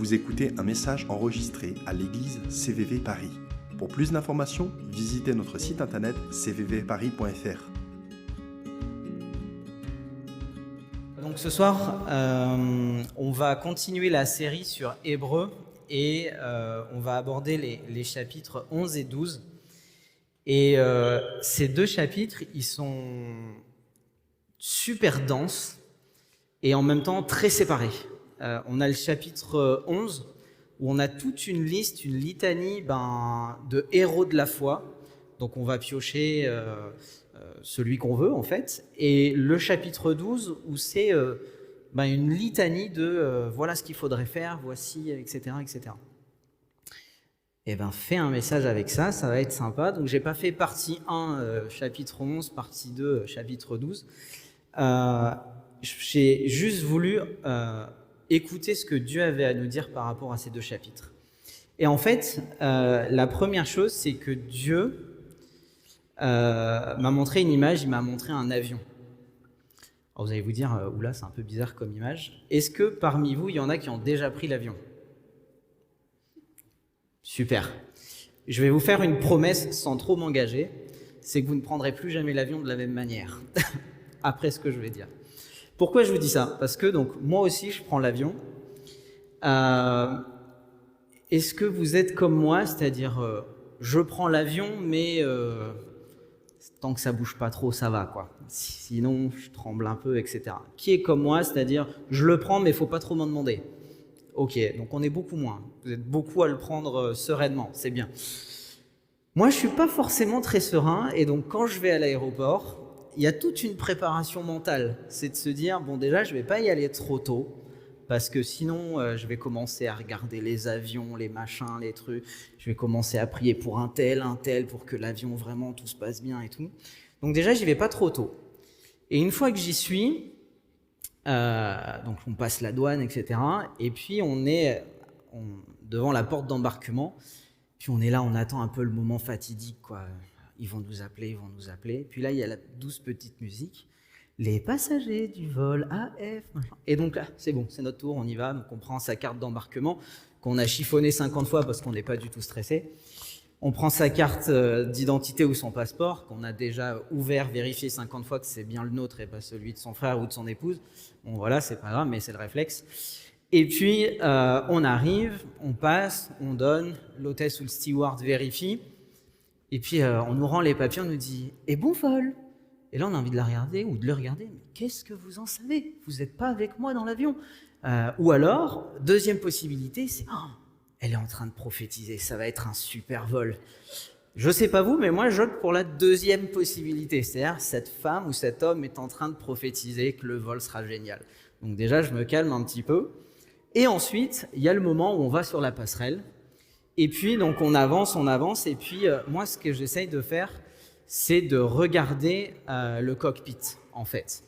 Vous écoutez un message enregistré à l'église CVV Paris. Pour plus d'informations, visitez notre site internet cvvparis.fr. Donc ce soir, on va continuer la série sur Hébreux et on va aborder les chapitres 11 et 12. Et ces deux chapitres, ils sont super denses et en même temps très séparés. On a le chapitre 11 où on a toute une liste, une litanie de héros de la foi. Donc on va piocher celui qu'on veut en fait. Et le chapitre 12 où c'est une litanie de voilà ce qu'il faudrait faire, voici, etc. etc. Et fais un message avec ça va être sympa. Donc j'ai pas fait partie 1, chapitre 11, partie 2, chapitre 12. J'ai juste voulu écouter ce que Dieu avait à nous dire par rapport à ces deux chapitres. Et en fait, la première chose, c'est que Dieu m'a montré une image, il m'a montré un avion. Alors vous allez vous dire, oula, c'est un peu bizarre comme image. Est-ce que parmi vous, il y en a qui ont déjà pris l'avion ? Super. Je vais vous faire une promesse sans trop m'engager, c'est que vous ne prendrez plus jamais l'avion de la même manière, après ce que je vais dire. Pourquoi je vous dis ça ? Parce que donc, moi aussi, je prends l'avion. Est-ce que vous êtes comme moi, c'est-à-dire je prends l'avion, mais tant que ça bouge pas trop, ça va, quoi. Sinon, je tremble un peu, etc. Qui est comme moi, c'est-à-dire je le prends, mais il faut pas trop m'en demander. Ok, donc on est beaucoup moins. Vous êtes beaucoup à le prendre sereinement, c'est bien. Moi, je suis pas forcément très serein, et donc quand je vais à l'aéroport, il y a toute une préparation mentale. C'est de se dire, bon déjà, je vais pas y aller trop tôt, parce que sinon, je vais commencer à regarder les avions, les machins, les trucs. Je vais commencer à prier pour un tel, pour que l'avion, vraiment, tout se passe bien et tout. Donc déjà, j'y vais pas trop tôt. Et une fois que j'y suis, donc on passe la douane, etc. Et puis on est devant la porte d'embarquement. Puis on est là, on attend un peu le moment fatidique, quoi. Ils vont nous appeler. Puis là, il y a la douce petite musique. Les passagers du vol AF, machin. Et donc là, c'est bon, c'est notre tour, on y va. Donc on prend sa carte d'embarquement, qu'on a chiffonné 50 fois parce qu'on n'est pas du tout stressé. On prend sa carte d'identité ou son passeport, qu'on a déjà ouvert, vérifié 50 fois que c'est bien le nôtre et pas celui de son frère ou de son épouse. Bon voilà, c'est pas grave, mais c'est le réflexe. Et puis, on arrive, on passe, on donne, l'hôtesse ou le steward vérifie. Et puis, on nous rend les papiers, on nous dit « Et bon vol !» Et là, on a envie de la regarder ou de le regarder. Mais qu'est-ce que vous en savez ? Vous n'êtes pas avec moi dans l'avion. Ou alors, deuxième possibilité, c'est elle est en train de prophétiser, ça va être un super vol. Je sais pas vous, mais moi, j'opte pour la deuxième possibilité. C'est-à-dire, cette femme ou cet homme est en train de prophétiser que le vol sera génial. Donc déjà, je me calme un petit peu. Et ensuite, il y a le moment où on va sur la passerelle. Et puis, donc, on avance. Et puis, moi, ce que j'essaye de faire, c'est de regarder le cockpit, en fait.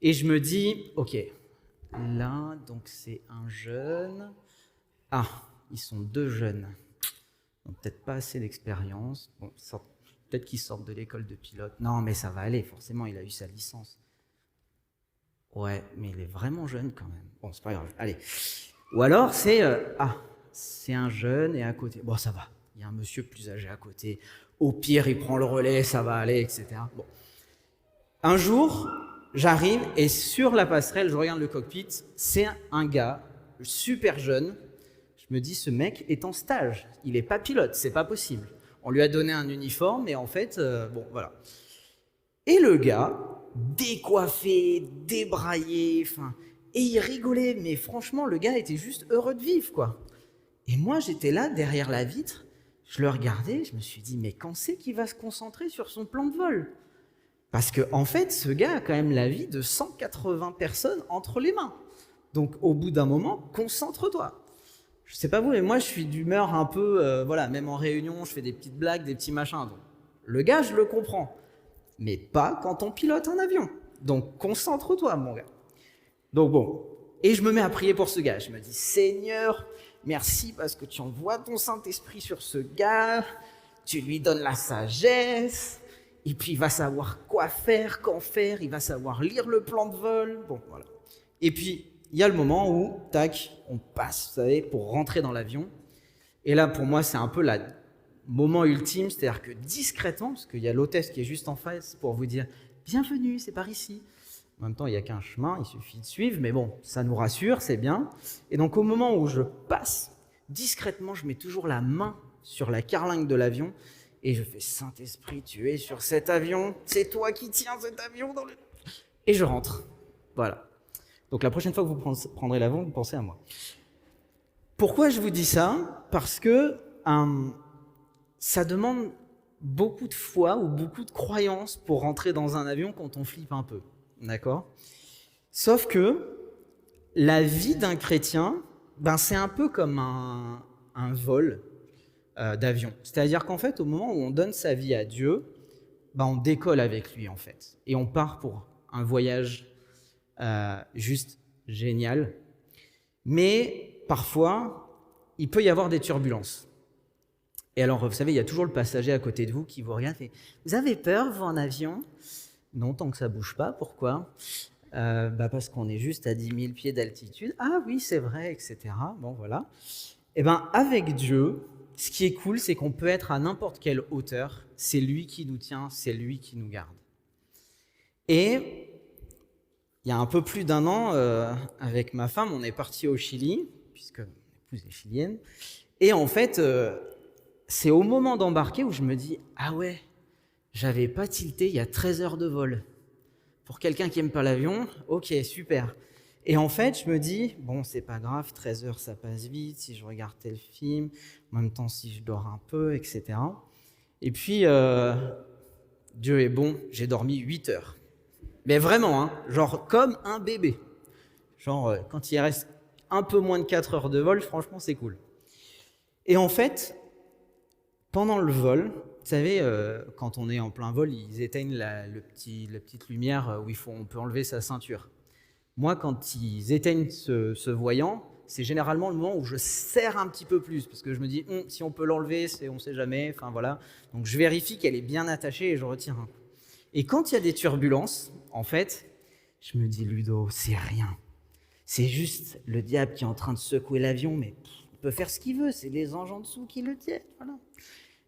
Et je me dis, ok, là, donc c'est un jeune. Ah, ils sont deux jeunes. Donc, peut-être pas assez d'expérience. Bon, peut-être qu'ils sortent de l'école de pilote. Non, mais ça va aller, forcément, il a eu sa licence. Ouais, mais il est vraiment jeune quand même. Bon, c'est pas grave, allez. Ou alors, c'est un jeune et à côté. Bon, ça va, il y a un monsieur plus âgé à côté. Au pire, il prend le relais, ça va aller, etc. Bon. Un jour, j'arrive et sur la passerelle, je regarde le cockpit, c'est un gars super jeune. Je me dis, ce mec est en stage, il n'est pas pilote, c'est pas possible. On lui a donné un uniforme et en fait, bon, voilà. Et le gars, décoiffé, débraillé, et il rigolait, mais franchement, le gars était juste heureux de vivre, quoi. Et moi, j'étais là, derrière la vitre, je le regardais, je me suis dit, mais quand c'est qu'il va se concentrer sur son plan de vol ? Parce que, en fait, ce gars a quand même la vie de 180 personnes entre les mains. Donc, au bout d'un moment, concentre-toi. Je sais pas vous, mais moi, je suis d'humeur un peu, même en réunion, je fais des petites blagues, des petits machins. Donc, le gars, je le comprends. Mais pas quand on pilote un avion. Donc, concentre-toi, mon gars. Donc, bon. Et je me mets à prier pour ce gars. Je me dis, Seigneur, merci parce que tu envoies ton Saint-Esprit sur ce gars. Tu lui donnes la sagesse. Et puis, il va savoir quoi faire, quand faire. Il va savoir lire le plan de vol. Bon, voilà. Et puis, il y a le moment où, tac, on passe, vous savez, pour rentrer dans l'avion. Et là, pour moi, c'est un peu le moment ultime, c'est-à-dire que discrètement, parce qu'il y a l'hôtesse qui est juste en face pour vous dire « Bienvenue, c'est par ici ». En même temps, il n'y a qu'un chemin, il suffit de suivre, mais bon, ça nous rassure, c'est bien. Et donc, au moment où je passe, discrètement, je mets toujours la main sur la carlingue de l'avion et je fais « Saint-Esprit, tu es sur cet avion, c'est toi qui tiens cet avion dans le… » Et je rentre. Voilà. Donc, la prochaine fois que vous prendrez l'avion, vous pensez à moi. Pourquoi je vous dis ça ? Parce que ça demande beaucoup de foi ou beaucoup de croyance pour rentrer dans un avion quand on flippe un peu. D'accord ? Sauf que la vie d'un chrétien, c'est un peu comme un vol d'avion. C'est-à-dire qu'en fait, au moment où on donne sa vie à Dieu, on décolle avec lui en fait. Et on part pour un voyage juste génial. Mais parfois, il peut y avoir des turbulences. Et alors, vous savez, il y a toujours le passager à côté de vous qui vous regarde et fait « Vous avez peur, vous, en avion ?» Non, tant que ça ne bouge pas. Pourquoi ? Parce qu'on est juste à 10 000 pieds d'altitude. Ah oui, c'est vrai, etc. Bon, voilà. Et avec Dieu, ce qui est cool, c'est qu'on peut être à n'importe quelle hauteur. C'est lui qui nous tient, c'est lui qui nous garde. Et il y a un peu plus d'1 an, avec ma femme, on est parti au Chili, puisque mon épouse est chilienne. Et en fait, c'est au moment d'embarquer où je me dis « Ah ouais, j'avais pas tilté, il y a 13 heures de vol. Pour quelqu'un qui aime pas l'avion, ok, super. » Et en fait, je me dis « Bon, c'est pas grave, 13 heures, ça passe vite, si je regarde tel film, en même temps, si je dors un peu, etc. » Et puis, Dieu est bon, j'ai dormi 8 heures. Mais vraiment, hein, genre comme un bébé. Genre, quand il reste un peu moins de 4 heures de vol, franchement, c'est cool. Et en fait, pendant le vol, vous savez, quand on est en plein vol, ils éteignent la petite lumière où on peut enlever sa ceinture. Moi, quand ils éteignent ce voyant, c'est généralement le moment où je serre un petit peu plus, parce que je me dis, si on peut l'enlever, on ne sait jamais, enfin voilà. Donc je vérifie qu'elle est bien attachée et je retire un coup. Et quand il y a des turbulences, en fait, je me dis, Ludo, c'est rien. C'est juste le diable qui est en train de secouer l'avion, mais il peut faire ce qu'il veut, c'est les anges en dessous qui le tiennent, voilà.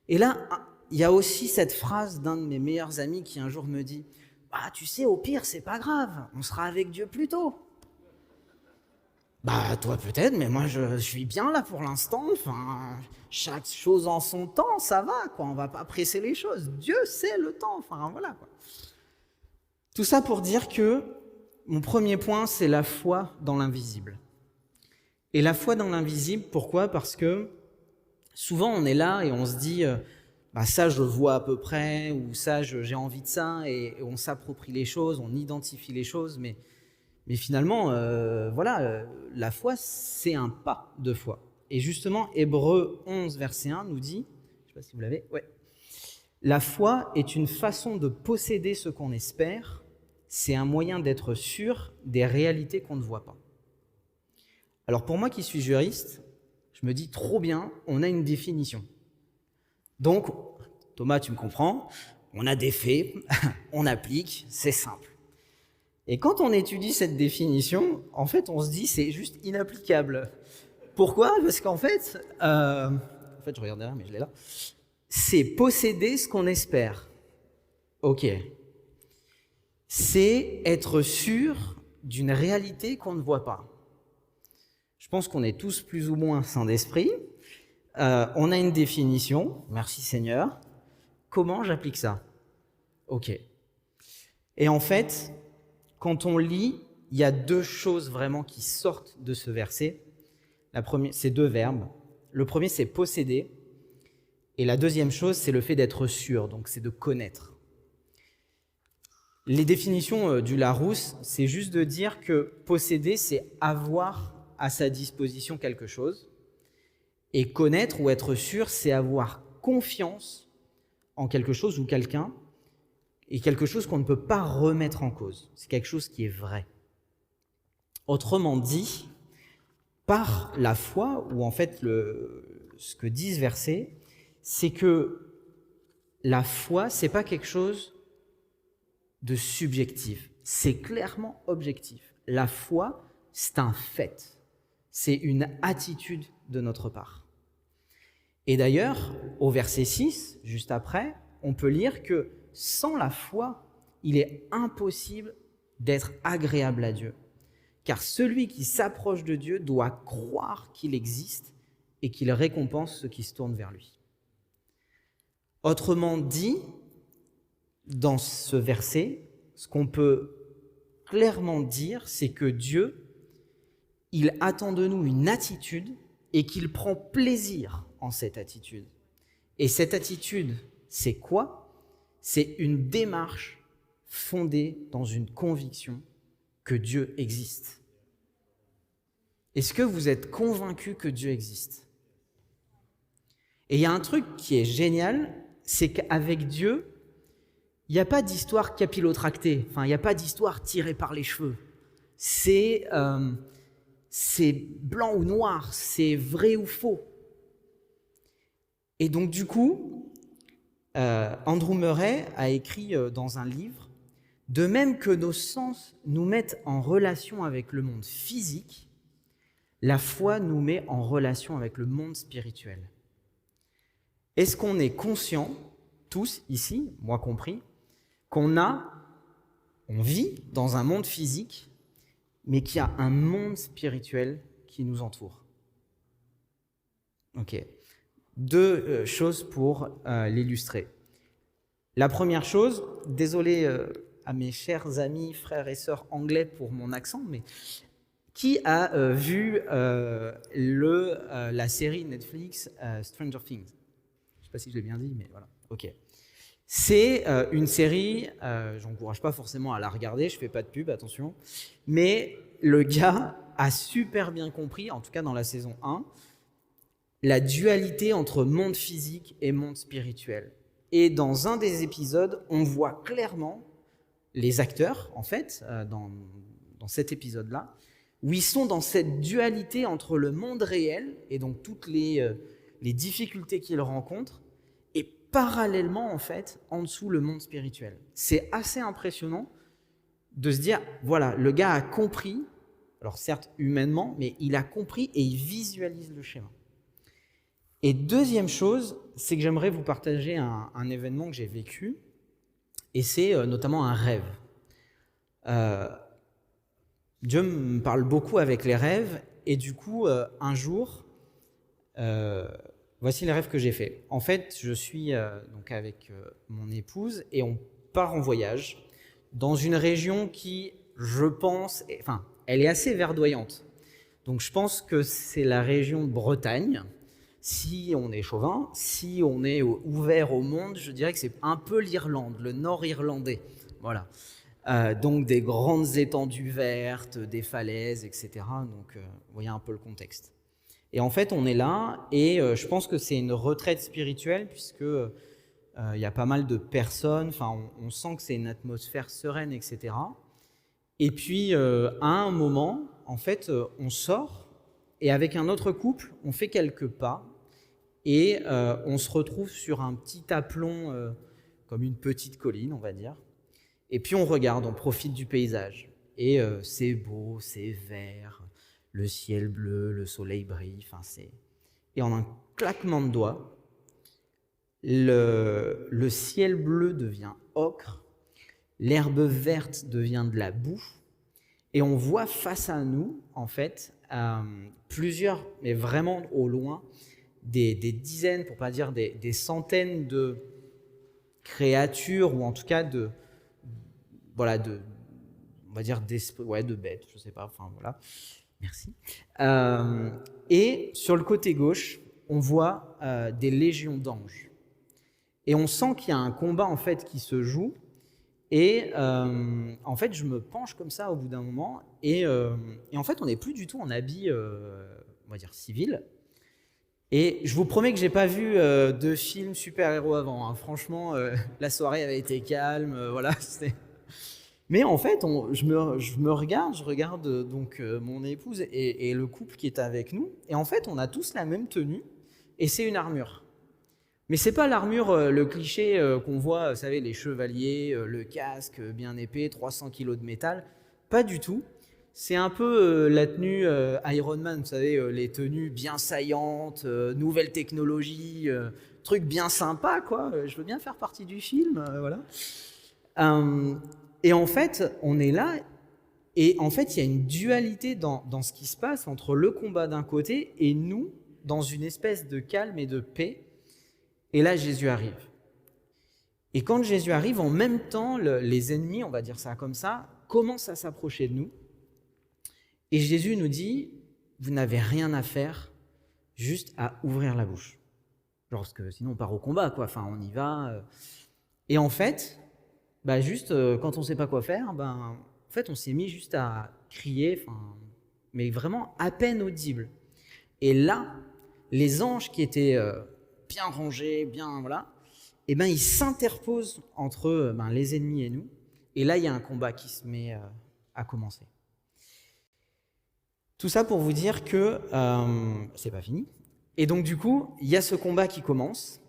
Et là, il y a aussi cette phrase d'un de mes meilleurs amis qui un jour me dit « tu sais, au pire, c'est pas grave, on sera avec Dieu plus tôt. » Toi peut-être, mais moi je suis bien là pour l'instant, enfin, chaque chose en son temps, ça va, quoi, on va pas presser les choses. Dieu sait le temps, enfin voilà, quoi. Tout ça pour dire que mon premier point, c'est la foi dans l'invisible. Et la foi dans l'invisible, pourquoi ? Parce que souvent, on est là et on se dit ça, je vois à peu près, ou ça, j'ai envie de ça, et on s'approprie les choses, on identifie les choses, mais finalement, la foi, c'est un pas de foi. Et justement, Hébreux 11, verset 1 nous dit, je ne sais pas si vous l'avez, ouais, la foi est une façon de posséder ce qu'on espère, c'est un moyen d'être sûr des réalités qu'on ne voit pas. Alors pour moi qui suis juriste, je me dis trop bien, on a une définition. Donc, Thomas, tu me comprends, on a des faits, on applique, c'est simple. Et quand on étudie cette définition, en fait, on se dit c'est juste inapplicable. Pourquoi ? Parce qu'en fait, je regarde derrière, mais je l'ai là. C'est posséder ce qu'on espère. Ok. C'est être sûr d'une réalité qu'on ne voit pas. Je pense qu'on est tous plus ou moins saints d'esprit. On a une définition, merci Seigneur. Comment j'applique ça ? Ok. Et en fait, quand on lit, il y a 2 choses vraiment qui sortent de ce verset. La première, c'est 2 verbes. Le premier, c'est posséder. Et la deuxième chose, c'est le fait d'être sûr, donc c'est de connaître. Les définitions du Larousse, c'est juste de dire que posséder, c'est avoir à sa disposition quelque chose. Et connaître ou être sûr, c'est avoir confiance en quelque chose ou quelqu'un, et quelque chose qu'on ne peut pas remettre en cause. C'est quelque chose qui est vrai. Autrement dit, par la foi, ou en fait ce que dit ce verset, c'est que la foi, c'est pas quelque chose de subjectif, c'est clairement objectif. La foi c'est un fait. C'est une attitude de notre part. Et d'ailleurs, au verset 6, juste après, on peut lire que sans la foi, il est impossible d'être agréable à Dieu. Car celui qui s'approche de Dieu doit croire qu'il existe et qu'il récompense ceux qui se tournent vers lui. Autrement dit, dans ce verset, ce qu'on peut clairement dire, c'est que Dieu, il attend de nous une attitude et qu'il prend plaisir en cette attitude. Et cette attitude, c'est quoi? C'est une démarche fondée dans une conviction que Dieu existe. Est-ce que vous êtes convaincu que Dieu existe? Et il y a un truc qui est génial, c'est qu'avec Dieu, il n'y a pas d'histoire capillotractée, il n'y a pas d'histoire tirée par les cheveux. C'est blanc ou noir, c'est vrai ou faux. Et donc du coup, Andrew Murray a écrit dans un livre, de même que nos sens nous mettent en relation avec le monde physique, la foi nous met en relation avec le monde spirituel. Est-ce qu'on est conscient, tous ici, moi compris, qu'on vit dans un monde physique, mais qu'il y a un monde spirituel qui nous entoure? Ok. Deux choses pour l'illustrer. La première chose, désolé à mes chers amis, frères et sœurs anglais pour mon accent, mais qui a vu la série Netflix Stranger Things? Je ne sais pas si je l'ai bien dit, mais voilà. Ok. C'est une série, j'encourage pas forcément à la regarder, je fais pas de pub, attention, mais le gars a super bien compris, en tout cas dans la saison 1, la dualité entre monde physique et monde spirituel. Et dans un des épisodes, on voit clairement les acteurs, en fait, dans cet épisode-là, où ils sont dans cette dualité entre le monde réel et donc toutes les difficultés qu'ils rencontrent, et parallèlement, en fait, en dessous, le monde spirituel. C'est assez impressionnant de se dire, voilà, le gars a compris, alors certes humainement, mais il a compris et il visualise le schéma. Et deuxième chose, c'est que j'aimerais vous partager un événement que j'ai vécu, et c'est notamment un rêve. Dieu me parle beaucoup avec les rêves, et du coup, un jour, voici les rêves que j'ai faits. En fait, je suis donc avec mon épouse, et on part en voyage dans une région qui, je pense, elle est assez verdoyante. Donc je pense que c'est la région de Bretagne. Si on est chauvin, si on est ouvert au monde, je dirais que c'est un peu l'Irlande, le nord irlandais. Voilà. Donc des grandes étendues vertes, des falaises, etc. Donc vous voyez un peu le contexte. Et en fait, on est là et je pense que c'est une retraite spirituelle puisque il y a pas mal de personnes, on sent que c'est une atmosphère sereine, etc. Et puis à un moment, en fait, on sort et avec un autre couple, on fait quelques pas et on se retrouve sur un petit aplomb, comme une petite colline, on va dire. Et puis on regarde, on profite du paysage. Et c'est beau, c'est vert, le ciel bleu, le soleil brille. Et en un claquement de doigts, le ciel bleu devient ocre, l'herbe verte devient de la boue, et on voit face à nous, en fait, plusieurs, mais vraiment au loin, des dizaines, pour pas dire des centaines de créatures, ou en tout cas de on va dire de bêtes, je sais pas, voilà. Merci. Et sur le côté gauche, on voit des légions d'anges. Et on sent qu'il y a un combat en fait qui se joue. Et en fait, je me penche comme ça au bout d'un moment. Et en fait, on n'est plus du tout en habit, on va dire, civil. Et je vous promets que j'ai pas vu de film super-héros avant. Hein. Franchement, la soirée avait été calme. Voilà, c'était... Mais en fait, je regarde donc mon épouse et le couple qui est avec nous. Et en fait, on a tous la même tenue et c'est une armure. Mais c'est pas l'armure, le cliché qu'on voit, vous savez, les chevaliers, le casque bien épais, 300 kilos de métal. Pas du tout. c'est un peu la tenue Iron Man, vous savez, les tenues bien saillantes, nouvelles technologies, trucs bien sympas, quoi. Je veux bien faire partie du film, voilà. Et en fait, on est là, et en fait, il y a une dualité dans ce qui se passe entre le combat d'un côté et nous, dans une espèce de calme et de paix. Et là, Jésus arrive. Et quand Jésus arrive, en même temps, les ennemis, on va dire ça comme ça, commencent à s'approcher de nous. Et Jésus nous dit, vous n'avez rien à faire, juste à ouvrir la bouche. Genre, parce que sinon on part au combat, quoi. Enfin, on y va. Et en fait, juste quand on ne sait pas quoi faire, en fait, on s'est mis juste à crier, mais vraiment à peine audible. Et là, les anges qui étaient bien rangés, bien voilà, ils s'interposent entre les ennemis et nous. Et là, il y a un combat qui se met à commencer. Tout ça pour vous dire que c'est pas fini. Et donc du coup, il y a ce combat qui commence.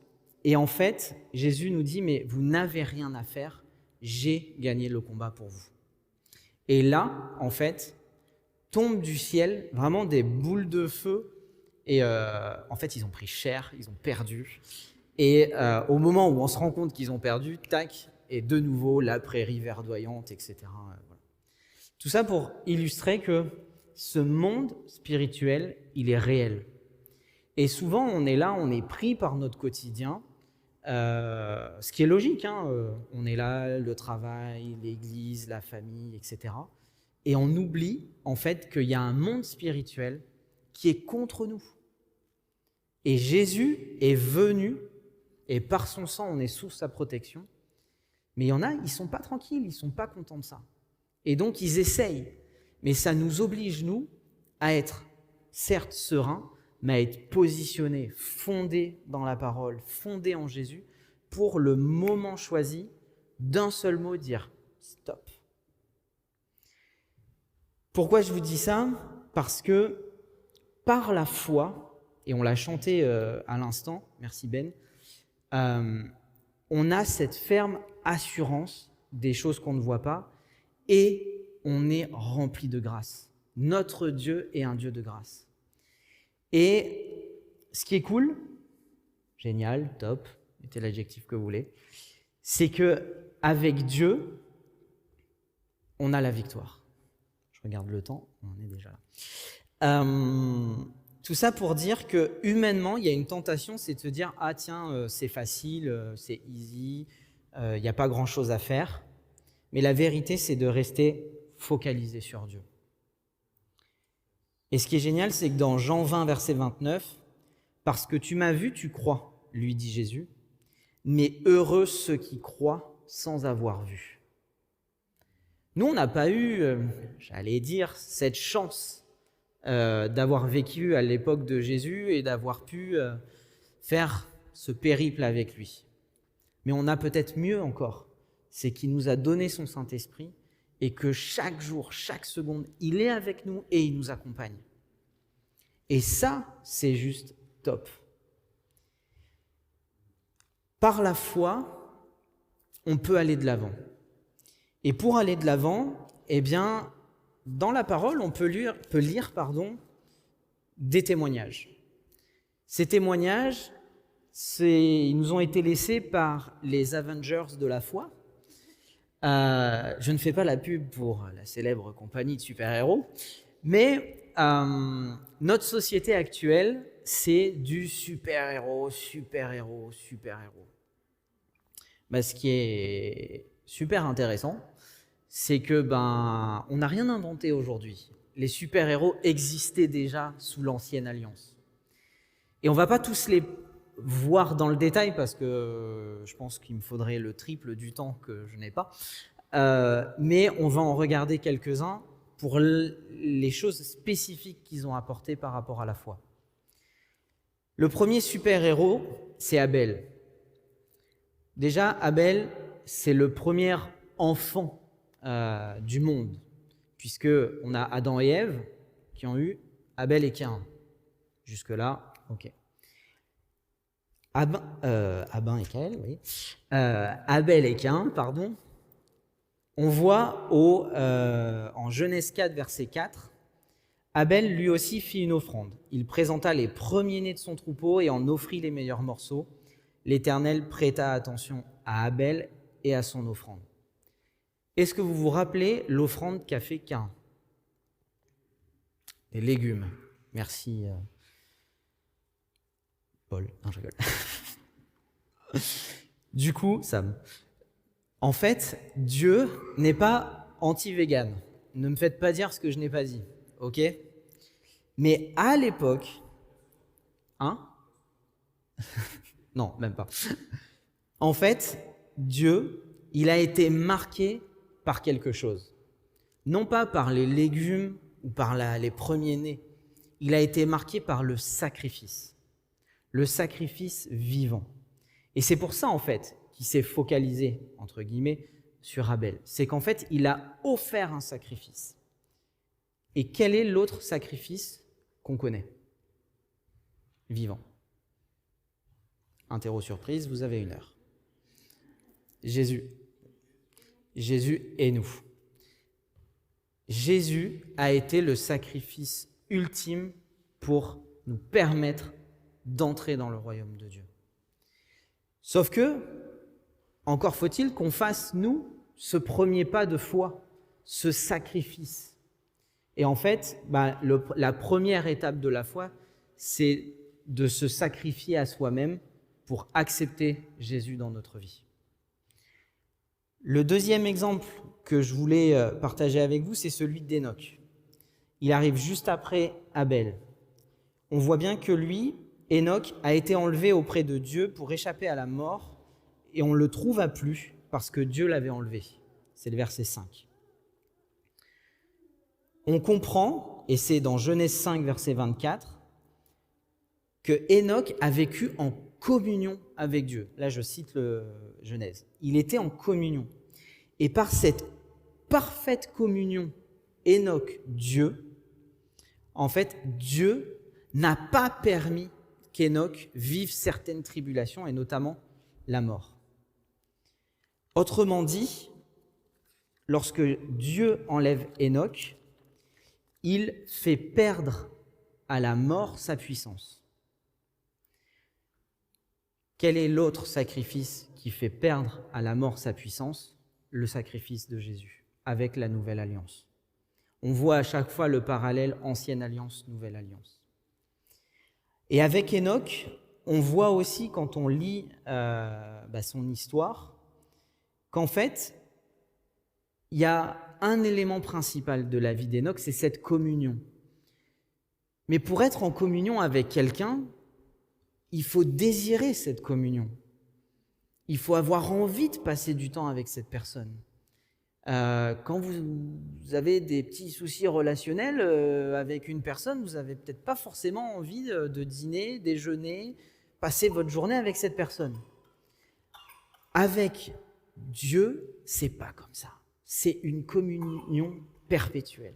Et en fait, Jésus nous dit, mais vous n'avez rien à faire, j'ai gagné le combat pour vous. Et là, en fait, tombent du ciel vraiment des boules de feu. Et en fait, ils ont pris cher, ils ont perdu. Et au moment où on se rend compte qu'ils ont perdu, tac, et de nouveau la prairie verdoyante, etc. Voilà. Tout ça pour illustrer que ce monde spirituel, il est réel. Et souvent, on est là, on est pris par notre quotidien, ce qui est logique, on est là, le travail, l'église, la famille, etc. Et on oublie en fait qu'il y a un monde spirituel qui est contre nous. Et Jésus est venu, et par son sang, on est sous sa protection. Mais il y en a, ils ne sont pas tranquilles, ils ne sont pas contents de ça. Et donc, ils essayent. Mais ça nous oblige, nous, à être certes sereins, mais à être positionnés, fondés dans la parole, fondés en Jésus, pour le moment choisi, d'un seul mot, dire stop. Pourquoi je vous dis ça ? Parce que par la foi, et on l'a chanté à l'instant, merci Ben, on a cette ferme assurance des choses qu'on ne voit pas, et on est rempli de grâce. Notre Dieu est un Dieu de grâce. Et ce qui est cool, génial, top, mettez l'adjectif que vous voulez, c'est qu'avec Dieu, on a la victoire. Je regarde le temps, on est déjà là. Tout ça pour dire que humainement, il y a une tentation, c'est de se dire « Ah tiens, c'est facile, c'est easy, il n'y a pas grand-chose à faire ». Mais la vérité, c'est de rester focalisé sur Dieu. Et ce qui est génial, c'est que dans Jean 20, verset 29, « Parce que tu m'as vu, tu crois, lui dit Jésus, mais heureux ceux qui croient sans avoir vu. » Nous, on n'a pas eu, j'allais dire, cette chance d'avoir vécu à l'époque de Jésus et d'avoir pu faire ce périple avec lui. Mais on a peut-être mieux encore, c'est qu'il nous a donné son Saint-Esprit et que chaque jour, chaque seconde, il est avec nous et il nous accompagne. Et ça, c'est juste top. Par la foi, on peut aller de l'avant. Et pour aller de l'avant, dans la parole, on peut lire des témoignages. Ces témoignages, ils nous ont été laissés par les Avengers de la foi. Je ne fais pas la pub pour la célèbre compagnie de super-héros, mais notre société actuelle, c'est du super-héros. Ce qui est super intéressant, c'est que on n'a rien inventé aujourd'hui. Les super-héros existaient déjà sous l'ancienne alliance. Et on ne va pas tous les voir dans le détail parce que je pense qu'il me faudrait le triple du temps que je n'ai pas. Mais on va en regarder quelques-uns pour les choses spécifiques qu'ils ont apportées par rapport à la foi. Le premier super-héros, c'est Abel. Déjà, Abel, c'est le premier enfant du monde, puisqu'on a Adam et Ève qui ont eu Abel et Caïn. Jusque-là, ok. Abel et Caïn, on voit en Genèse 4, verset 4, Abel lui aussi fit une offrande. Il présenta les premiers-nés de son troupeau et en offrit les meilleurs morceaux. L'Éternel prêta attention à Abel et à son offrande. Est-ce que vous vous rappelez l'offrande qu'a fait Caïn ? Des légumes. Merci, Paul. Non, je rigole. Du coup, Sam, en fait, Dieu n'est pas anti-vegan. Ne me faites pas dire ce que je n'ai pas dit, ok ? Mais à l'époque, non, même pas. En fait, Dieu, il a été marqué par quelque chose. Non pas par les légumes ou par les premiers-nés. Il a été marqué par le sacrifice vivant. Et c'est pour ça, en fait, qu'il s'est focalisé, entre guillemets, sur Abel. C'est qu'en fait, il a offert un sacrifice. Et quel est l'autre sacrifice qu'on connaît ? Vivant. Interro surprise, vous avez 1 heure. Jésus. Jésus et nous. Jésus a été le sacrifice ultime pour nous permettre d'entrer dans le royaume de Dieu. Sauf que, encore faut-il qu'on fasse, nous, ce premier pas de foi, ce sacrifice. Et en fait, la première étape de la foi, c'est de se sacrifier à soi-même pour accepter Jésus dans notre vie. Le deuxième exemple que je voulais partager avec vous, c'est celui d'Hénoch. Il arrive juste après Abel. On voit bien que lui, Hénoch, a été enlevé auprès de Dieu pour échapper à la mort et on ne le trouva plus parce que Dieu l'avait enlevé. C'est le verset 5. On comprend, et c'est dans Genèse 5, verset 24, que Hénoch a vécu en communion avec Dieu. Là, je cite le Genèse. Il était en communion. Et par cette parfaite communion Hénoch-Dieu, en fait, Dieu n'a pas permis qu'Hénoch vive certaines tribulations, et notamment la mort. Autrement dit, lorsque Dieu enlève Hénoch, il fait perdre à la mort sa puissance. Quel est l'autre sacrifice qui fait perdre à la mort sa puissance ? Le sacrifice de Jésus, avec la nouvelle alliance. On voit à chaque fois le parallèle ancienne alliance, nouvelle alliance. Et avec Hénoch, on voit aussi quand on lit son histoire, qu'en fait, il y a un élément principal de la vie d'Hénoch, c'est cette communion. Mais pour être en communion avec quelqu'un, il faut désirer cette communion. Il faut avoir envie de passer du temps avec cette personne. Quand vous avez des petits soucis relationnels avec une personne, vous n'avez peut-être pas forcément envie de dîner, déjeuner, passer votre journée avec cette personne. Avec Dieu, c'est pas comme ça. C'est une communion perpétuelle.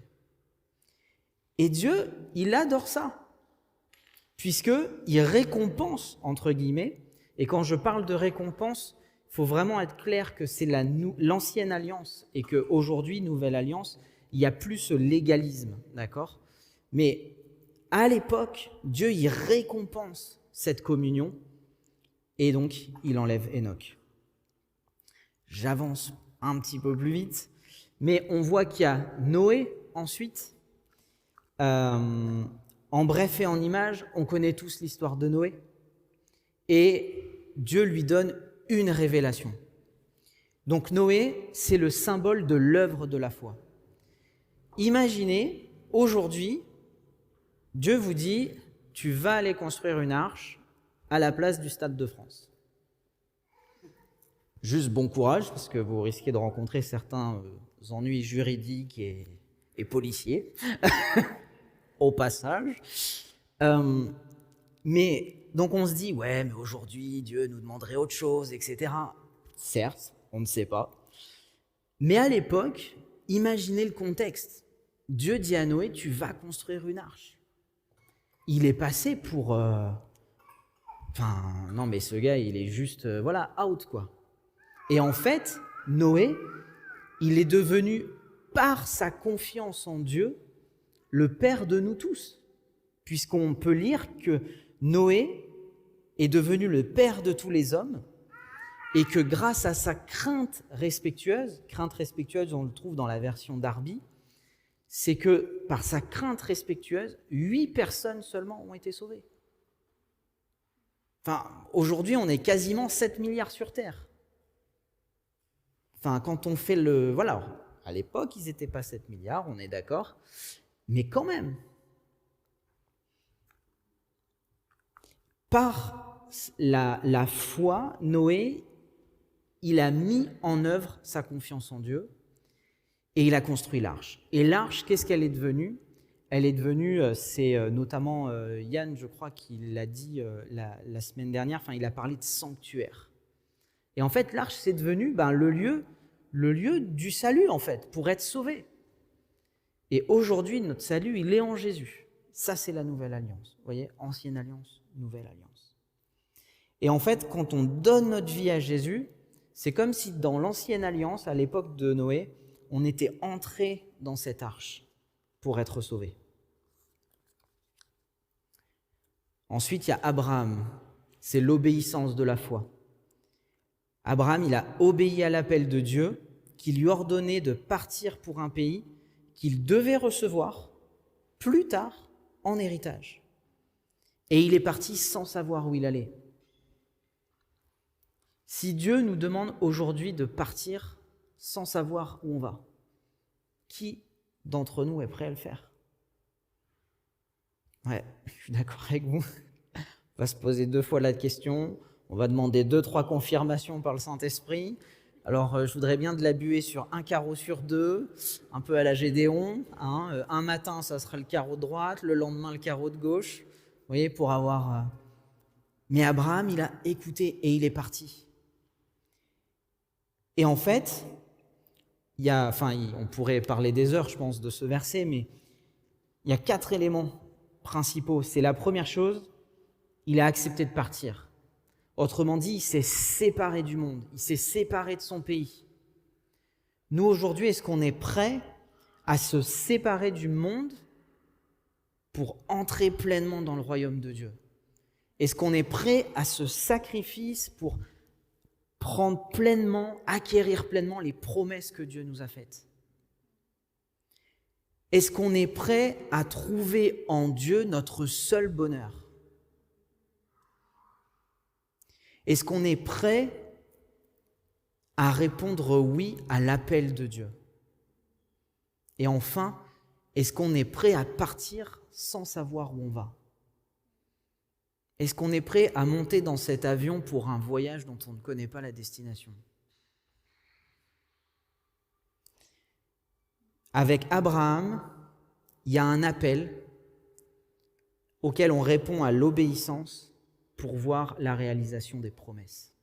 Et Dieu, il adore ça, puisqu'il récompense, entre guillemets, et quand je parle de récompense, il faut vraiment être clair que c'est l'ancienne alliance et qu'aujourd'hui, nouvelle alliance, il n'y a plus ce légalisme, d'accord ? Mais à l'époque, Dieu, il récompense cette communion et donc il enlève Hénoch. J'avance un petit peu plus vite, mais on voit qu'il y a Noé ensuite. En bref et en image, on connaît tous l'histoire de Noé. Et Dieu lui donne une révélation. Donc Noé, c'est le symbole de l'œuvre de la foi. Imaginez, aujourd'hui, Dieu vous dit, tu vas aller construire une arche à la place du Stade de France. Juste bon courage, parce que vous risquez de rencontrer certains ennuis juridiques et policiers, au passage. Mais donc on se dit, ouais, mais aujourd'hui, Dieu nous demanderait autre chose, etc. Certes, on ne sait pas. Mais à l'époque, imaginez le contexte. Dieu dit à Noé, tu vas construire une arche. Il est passé pour... non, mais ce gars, il est juste, out, quoi. Et en fait, Noé, il est devenu, par sa confiance en Dieu, le père de nous tous, puisqu'on peut lire que Noé est devenu le père de tous les hommes et que grâce à sa crainte respectueuse, on le trouve dans la version Darby, c'est que par sa crainte respectueuse, 8 personnes seulement ont été sauvées. Enfin, aujourd'hui, on est quasiment 7 milliards sur Terre. Enfin, quand on fait le... Voilà, à l'époque, ils n'étaient pas 7 milliards, on est d'accord, mais quand même. Par la foi, Noé, il a mis en œuvre sa confiance en Dieu et il a construit l'arche. Et l'arche, qu'est-ce qu'elle est devenue ? Elle est devenue, c'est notamment Yann, je crois, qui l'a dit la semaine dernière, enfin, il a parlé de sanctuaire. Et en fait, l'arche, c'est devenu le lieu du salut, en fait, pour être sauvé. Et aujourd'hui, notre salut, il est en Jésus. Ça, c'est la nouvelle alliance. Vous voyez, ancienne alliance, nouvelle alliance. Et en fait, quand on donne notre vie à Jésus, c'est comme si dans l'ancienne alliance, à l'époque de Noé, on était entré dans cette arche pour être sauvé. Ensuite, il y a Abraham. C'est l'obéissance de la foi. Abraham, il a obéi à l'appel de Dieu qui lui ordonnait de partir pour un pays qu'il devait recevoir plus tard en héritage. Et il est parti sans savoir où il allait. Si Dieu nous demande aujourd'hui de partir sans savoir où on va, qui d'entre nous est prêt à le faire ? Ouais, je suis d'accord avec vous. On va se poser 2 fois la question, on va demander 2-3 confirmations par le Saint-Esprit. Alors, je voudrais bien de la buée sur un carreau sur 2, un peu à la Gédéon. Un matin, ça sera le carreau de droite, le lendemain, le carreau de gauche. Vous voyez, pour avoir... Mais Abraham, il a écouté et il est parti. Et en fait, on pourrait parler des heures, je pense, de ce verset, mais il y a 4 éléments principaux. C'est la première chose, il a accepté de partir. Autrement dit, il s'est séparé du monde, il s'est séparé de son pays. Nous, aujourd'hui, est-ce qu'on est prêt à se séparer du monde pour entrer pleinement dans le royaume de Dieu ? Est-ce qu'on est prêt à ce sacrifice pour prendre pleinement, acquérir pleinement les promesses que Dieu nous a faites ? Est-ce qu'on est prêt à trouver en Dieu notre seul bonheur ? Est-ce qu'on est prêt à répondre oui à l'appel de Dieu ? Et enfin, est-ce qu'on est prêt à partir sans savoir où on va ? Est-ce qu'on est prêt à monter dans cet avion pour un voyage dont on ne connaît pas la destination ? Avec Abraham, il y a un appel auquel on répond à l'obéissance pour voir la réalisation des promesses.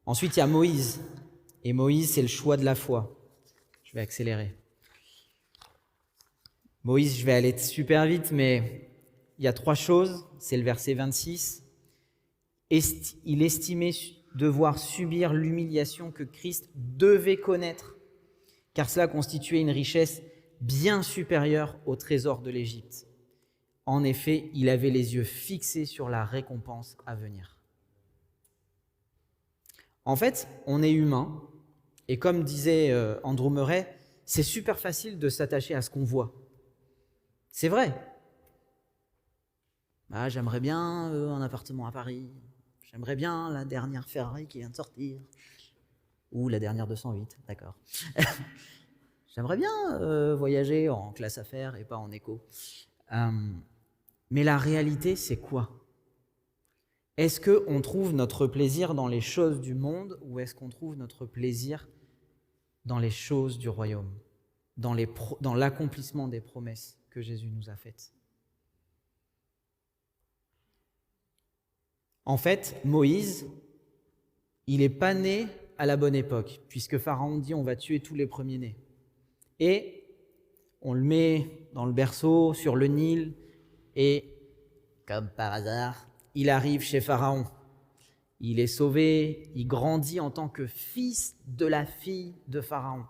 Ensuite, il y a Moïse. Et Moïse, c'est le choix de la foi. Je vais accélérer. Moïse, je vais aller super vite, mais il y a 3 choses. C'est le verset 26. Il estimait devoir subir l'humiliation que Christ devait connaître, car cela constituait une richesse bien supérieure au trésor de l'Égypte. En effet, il avait les yeux fixés sur la récompense à venir. En fait, on est humain, et comme disait Andrew Murray, c'est super facile de s'attacher à ce qu'on voit. C'est vrai. J'aimerais bien un appartement à Paris, j'aimerais bien la dernière Ferrari qui vient de sortir, ou la dernière 208, d'accord. J'aimerais bien voyager en classe affaires et pas en éco. Mais la réalité, c'est quoi ? Est-ce qu'on trouve notre plaisir dans les choses du monde ou est-ce qu'on trouve notre plaisir dans les choses du royaume, dans l'accomplissement des promesses que Jésus nous a faites ? En fait, Moïse, il n'est pas né à la bonne époque, puisque Pharaon dit on va tuer tous les premiers-nés. Et on le met dans le berceau, sur le Nil, et comme par hasard, il arrive chez Pharaon. il est sauvé, il grandit en tant que fils de la fille de Pharaon.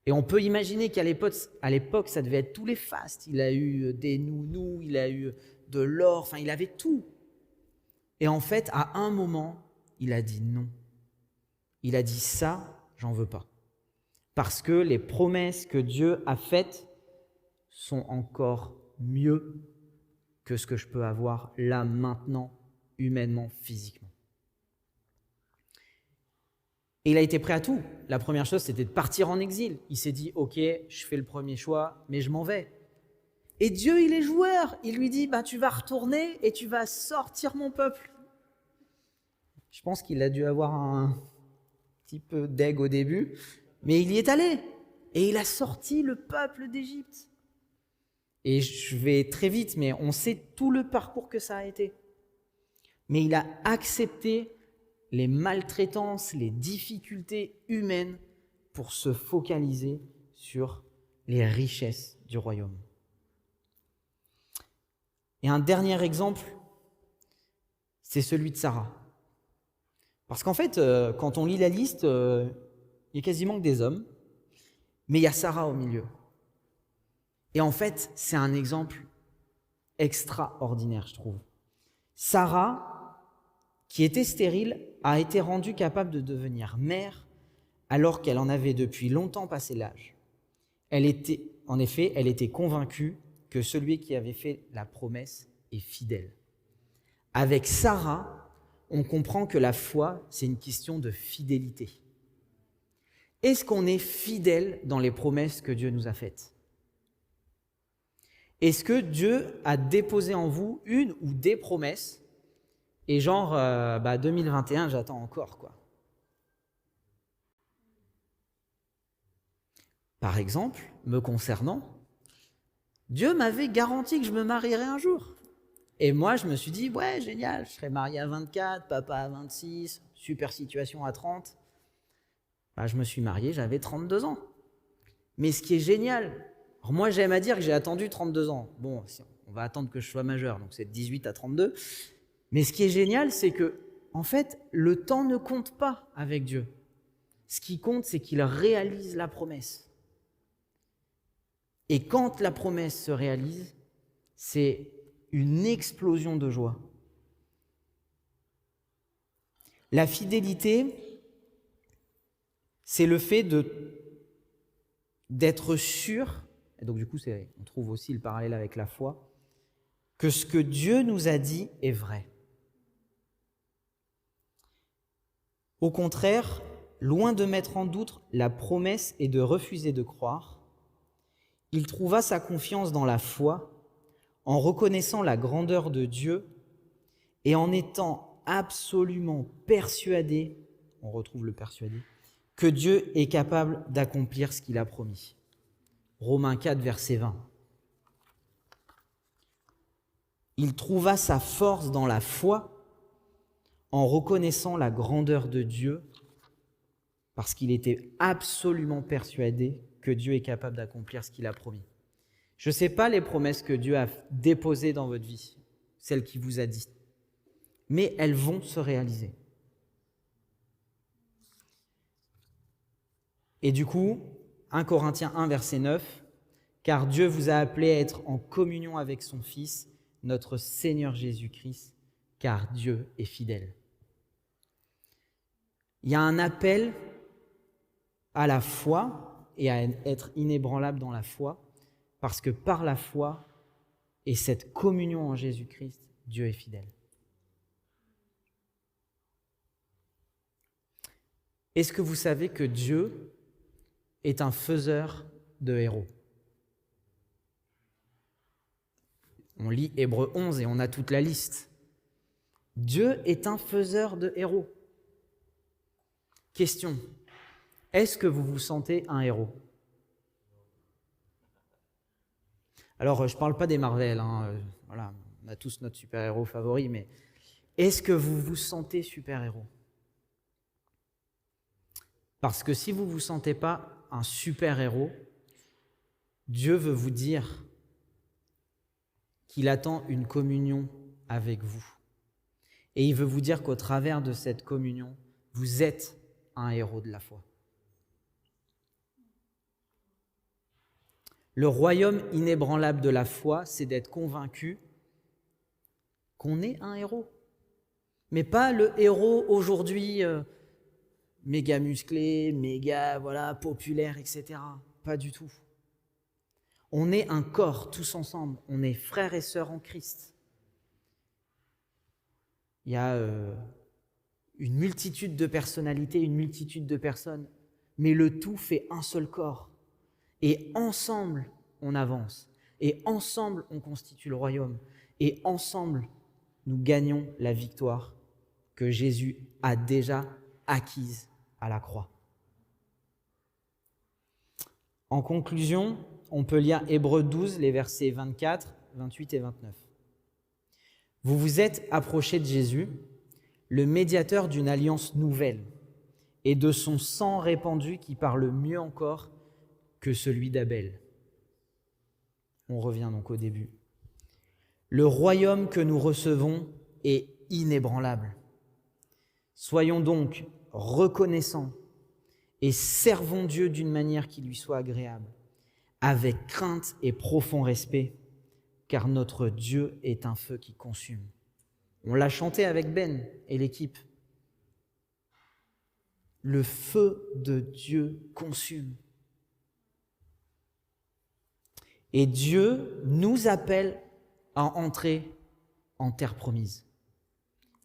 Et on peut imaginer qu'à l'époque, ça devait être tous les fastes. Il a eu des nounous, il a eu de l'or, enfin il avait tout. Et en fait, à un moment, il a dit non. Il a dit ça, j'en veux pas. Parce que les promesses que Dieu a faites sont encore mieux que ce que je peux avoir là, maintenant, humainement, physiquement. Et il a été prêt à tout. La première chose, c'était de partir en exil. Il s'est dit, ok, je fais le premier choix, mais je m'en vais. Et Dieu, il est joueur. Il lui dit, tu vas retourner et tu vas sortir mon peuple. Je pense qu'il a dû avoir un petit peu d'aigle au début, mais il y est allé. Et il a sorti le peuple d'Égypte. Et je vais très vite, mais on sait tout le parcours que ça a été. Mais il a accepté les maltraitances, les difficultés humaines pour se focaliser sur les richesses du royaume. Et un dernier exemple, c'est celui de Sarah. Parce qu'en fait, quand on lit la liste, il n'y a quasiment que des hommes, mais il y a Sarah au milieu. Et en fait, c'est un exemple extraordinaire, je trouve. Sarah, qui était stérile, a été rendue capable de devenir mère alors qu'elle en avait depuis longtemps passé l'âge. Elle était convaincue que celui qui avait fait la promesse est fidèle. Avec Sarah, on comprend que la foi, c'est une question de fidélité. Est-ce qu'on est fidèle dans les promesses que Dieu nous a faites ? Est-ce que Dieu a déposé en vous une ou des promesses et genre, 2021, j'attends encore, quoi. Par exemple, me concernant, Dieu m'avait garanti que je me marierais un jour. Et moi, je me suis dit, ouais, génial, je serai marié à 24, papa à 26, super situation à 30. Je me suis marié, j'avais 32 ans. Mais ce qui est génial, alors moi j'aime à dire que j'ai attendu 32 ans. Bon, on va attendre que je sois majeur, donc c'est de 18 à 32. Mais ce qui est génial, c'est que, en fait, le temps ne compte pas avec Dieu. Ce qui compte, c'est qu'il réalise la promesse. Et quand la promesse se réalise, c'est une explosion de joie. La fidélité, c'est le fait d'être sûr, et donc du coup, on trouve aussi le parallèle avec la foi, que ce que Dieu nous a dit est vrai. Au contraire, loin de mettre en doute la promesse et de refuser de croire, il trouva sa confiance dans la foi en reconnaissant la grandeur de Dieu et en étant absolument persuadé, on retrouve le persuadé, que Dieu est capable d'accomplir ce qu'il a promis. Romains 4, verset 20. Il trouva sa force dans la foi en reconnaissant la grandeur de Dieu, parce qu'il était absolument persuadé que Dieu est capable d'accomplir ce qu'il a promis. Je ne sais pas les promesses que Dieu a déposées dans votre vie, celles qu'il vous a dites, mais elles vont se réaliser. Et du coup, 1 Corinthiens 1, verset 9, « Car Dieu vous a appelé à être en communion avec son Fils, notre Seigneur Jésus-Christ, car Dieu est fidèle. » Il y a un appel à la foi et à être inébranlable dans la foi, parce que par la foi et cette communion en Jésus-Christ, Dieu est fidèle. Est-ce que vous savez que Dieu est un faiseur de héros ? On lit Hébreux 11 et on a toute la liste. Dieu est un faiseur de héros. Question, est-ce que vous vous sentez un héros ? Alors, je ne parle pas des Marvel, voilà, on a tous notre super-héros favori, mais est-ce que vous vous sentez super-héros ? Parce que si vous ne vous sentez pas un super-héros, Dieu veut vous dire qu'il attend une communion avec vous. Et il veut vous dire qu'au travers de cette communion, vous êtes un héros de la foi. Le royaume inébranlable de la foi, c'est d'être convaincu qu'on est un héros. Mais pas le héros aujourd'hui méga musclé, méga populaire, etc. Pas du tout. On est un corps tous ensemble. On est frères et sœurs en Christ. Il y a une multitude de personnalités, une multitude de personnes, mais le tout fait un seul corps. Et ensemble, on avance. Et ensemble, on constitue le royaume. Et ensemble, nous gagnons la victoire que Jésus a déjà acquise à la croix. En conclusion, on peut lire Hébreux 12, les versets 24, 28 et 29. Vous vous êtes approchés de Jésus, le médiateur d'une alliance nouvelle, et de son sang répandu qui parle mieux encore que celui d'Abel. On revient donc au début. Le royaume que nous recevons est inébranlable. Soyons donc reconnaissants et servons Dieu d'une manière qui lui soit agréable, avec crainte et profond respect, car notre Dieu est un feu qui consume. On l'a chanté avec Ben et l'équipe. Le feu de Dieu consume. Et Dieu nous appelle à entrer en terre promise.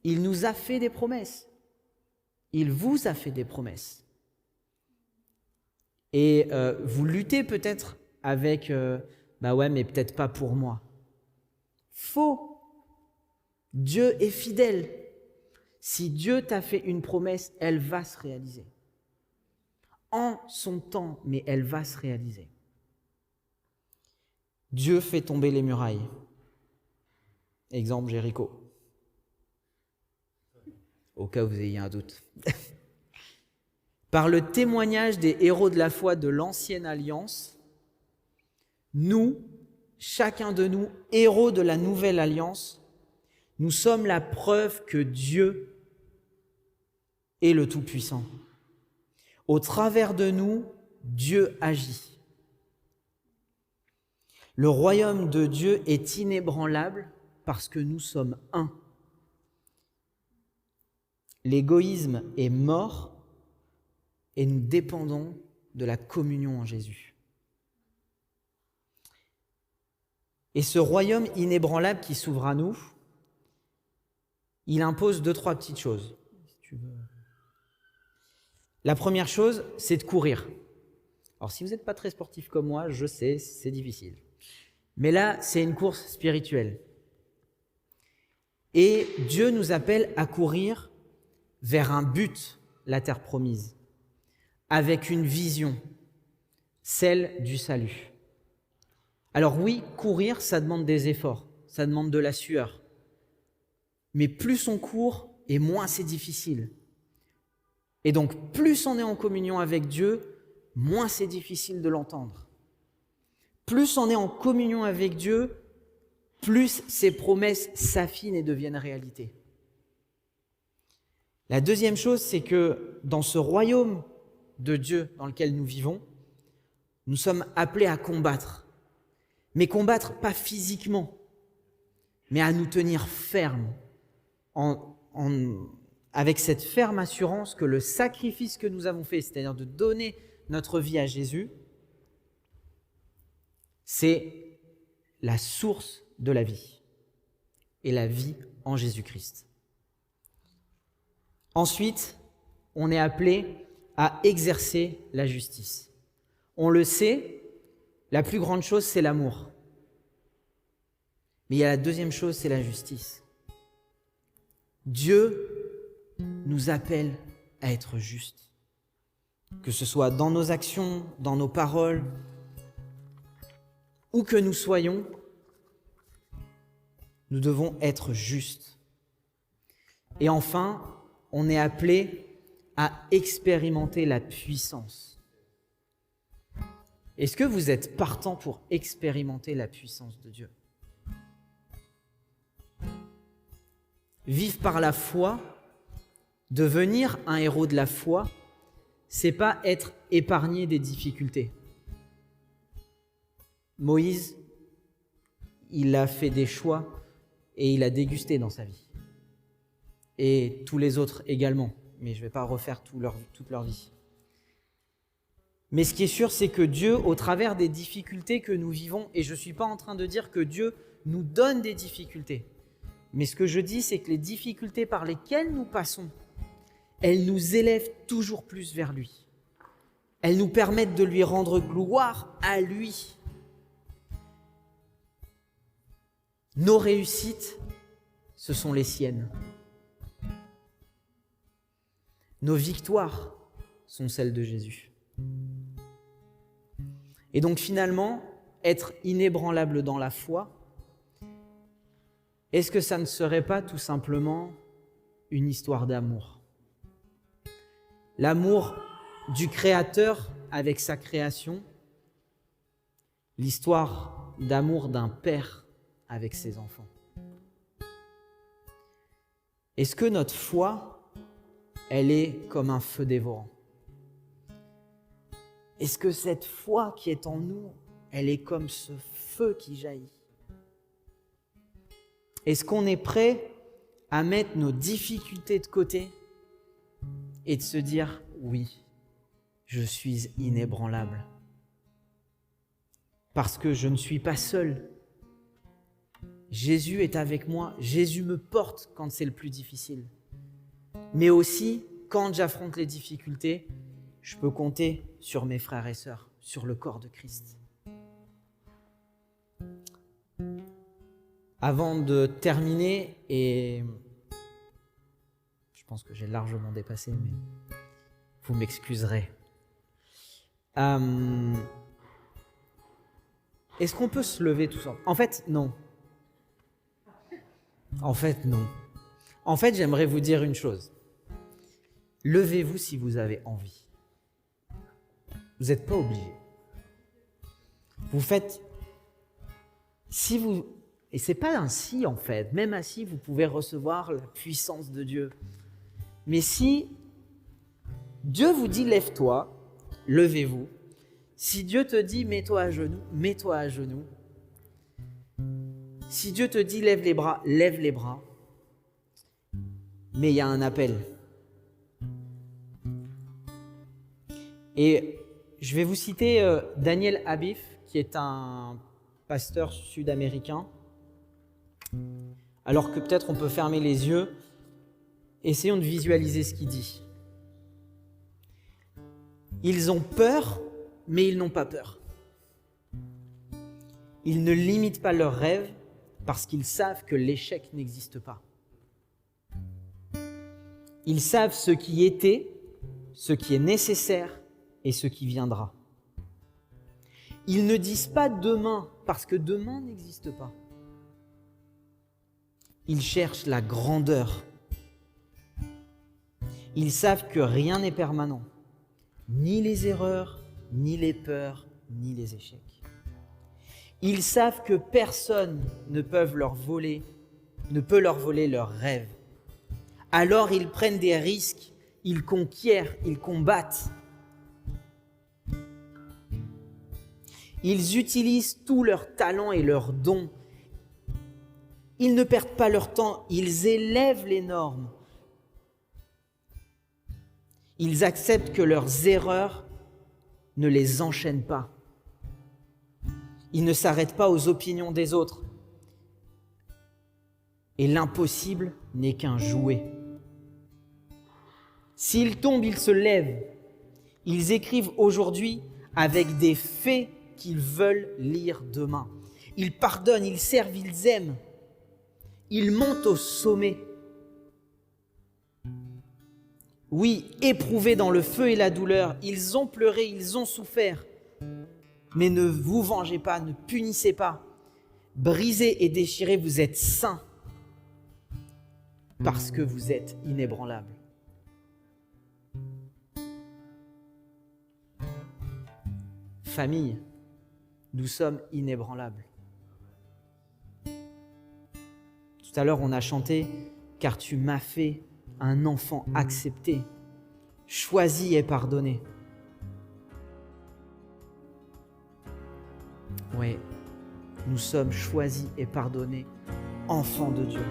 Il nous a fait des promesses. Il vous a fait des promesses. Et vous luttez peut-être avec mais peut-être pas pour moi. Faux. Dieu est fidèle. Si Dieu t'a fait une promesse, elle va se réaliser. En son temps, mais elle va se réaliser. Dieu fait tomber les murailles. Exemple Jéricho. Au cas où vous ayez un doute. Par le témoignage des héros de la foi de l'ancienne alliance, nous, chacun de nous, héros de la nouvelle alliance, nous sommes la preuve que Dieu est le Tout-Puissant. Au travers de nous, Dieu agit. Le royaume de Dieu est inébranlable parce que nous sommes un. L'égoïsme est mort et nous dépendons de la communion en Jésus. Et ce royaume inébranlable qui s'ouvre à nous, il impose 2-3 petites choses. Si tu veux. La première chose, c'est de courir. Alors si vous n'êtes pas très sportif comme moi, je sais, c'est difficile. Mais là, c'est une course spirituelle. Et Dieu nous appelle à courir vers un but, la terre promise, avec une vision, celle du salut. Alors oui, courir, ça demande des efforts, ça demande de la sueur. Mais plus on court, et moins c'est difficile. Et donc, plus on est en communion avec Dieu, moins c'est difficile de l'entendre. Plus on est en communion avec Dieu, plus ses promesses s'affinent et deviennent réalité. La deuxième chose, c'est que dans ce royaume de Dieu dans lequel nous vivons, nous sommes appelés à combattre. Mais combattre pas physiquement, mais à nous tenir fermes, avec cette ferme assurance que le sacrifice que nous avons fait, c'est-à-dire de donner notre vie à Jésus, c'est la source de la vie et la vie en Jésus-Christ. Ensuite, on est appelé à exercer la justice. On le sait, la plus grande chose, c'est l'amour. Mais il y a la deuxième chose, c'est la justice. Dieu nous appelle à être justes. Que ce soit dans nos actions, dans nos paroles, où que nous soyons, nous devons être justes. Et enfin, on est appelé à expérimenter la puissance. Est-ce que vous êtes partant pour expérimenter la puissance de Dieu ? Vivre par la foi, devenir un héros de la foi, c'est pas être épargné des difficultés. Moïse, il a fait des choix et il a dégusté dans sa vie. Et tous les autres également, mais je ne vais pas refaire toute leur vie. Mais ce qui est sûr, c'est que Dieu, au travers des difficultés que nous vivons, et je ne suis pas en train de dire que Dieu nous donne des difficultés, mais ce que je dis, c'est que les difficultés par lesquelles nous passons, elles nous élèvent toujours plus vers lui. Elles nous permettent de lui rendre gloire à lui. Nos réussites, ce sont les siennes. Nos victoires sont celles de Jésus. Et donc finalement, être inébranlable dans la foi, est-ce que ça ne serait pas tout simplement une histoire d'amour ? L'amour du Créateur avec sa création, l'histoire d'amour d'un père avec ses enfants. Est-ce que notre foi, elle est comme un feu dévorant ? Est-ce que cette foi qui est en nous, elle est comme ce feu qui jaillit ? Est-ce qu'on est prêt à mettre nos difficultés de côté et de se dire « Oui, je suis inébranlable. Parce que je ne suis pas seul. Jésus est avec moi. Jésus me porte quand c'est le plus difficile. Mais aussi, quand j'affronte les difficultés, je peux compter sur mes frères et sœurs, sur le corps de Christ. » Avant de terminer, et je pense que j'ai largement dépassé, mais vous m'excuserez. Est-ce qu'on peut se lever tous ensemble ? En fait, non. En fait, j'aimerais vous dire une chose. Levez-vous si vous avez envie. Vous n'êtes pas obligé. Vous faites... Si vous... Et ce n'est pas un si, en fait. Même assis, vous pouvez recevoir la puissance de Dieu. Mais si Dieu vous dit « lève-toi », levez-vous. Si Dieu te dit « mets-toi à genoux », mets-toi à genoux. Si Dieu te dit « lève les bras », lève les bras. Mais il y a un appel. Et je vais vous citer Daniel Habif, qui est un pasteur sud-américain. Alors que peut-être on peut fermer les yeux, essayons de visualiser ce qu'il dit. Ils ont peur, mais ils n'ont pas peur. Ils ne limitent pas leurs rêves parce qu'ils savent que l'échec n'existe pas. Ils savent ce qui était, ce qui est nécessaire et ce qui viendra. Ils ne disent pas demain parce que demain n'existe pas. Ils cherchent la grandeur. Ils savent que rien n'est permanent, ni les erreurs, ni les peurs, ni les échecs. Ils savent que personne ne peut leur voler leurs rêves. Alors ils prennent des risques, ils conquièrent, ils combattent. Ils utilisent tous leurs talents et leurs dons. Ils ne perdent pas leur temps, ils élèvent les normes. Ils acceptent que leurs erreurs ne les enchaînent pas. Ils ne s'arrêtent pas aux opinions des autres. Et l'impossible n'est qu'un jouet. S'ils tombent, ils se lèvent. Ils écrivent aujourd'hui avec des faits qu'ils veulent lire demain. Ils pardonnent, ils servent, ils aiment. Ils montent au sommet. Oui, éprouvés dans le feu et la douleur, ils ont pleuré, ils ont souffert. Mais ne vous vengez pas, ne punissez pas. Brisés et déchirés, vous êtes saints parce que vous êtes inébranlables. Famille, nous sommes inébranlables. Tout à l'heure, on a chanté car tu m'as fait un enfant accepté, choisi et pardonné. Oui, nous sommes choisis et pardonnés, enfants de Dieu.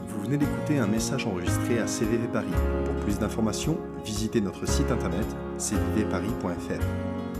Vous venez d'écouter un message enregistré à CVV Paris. Pour plus d'informations, visitez notre site internet cvvparis.fr.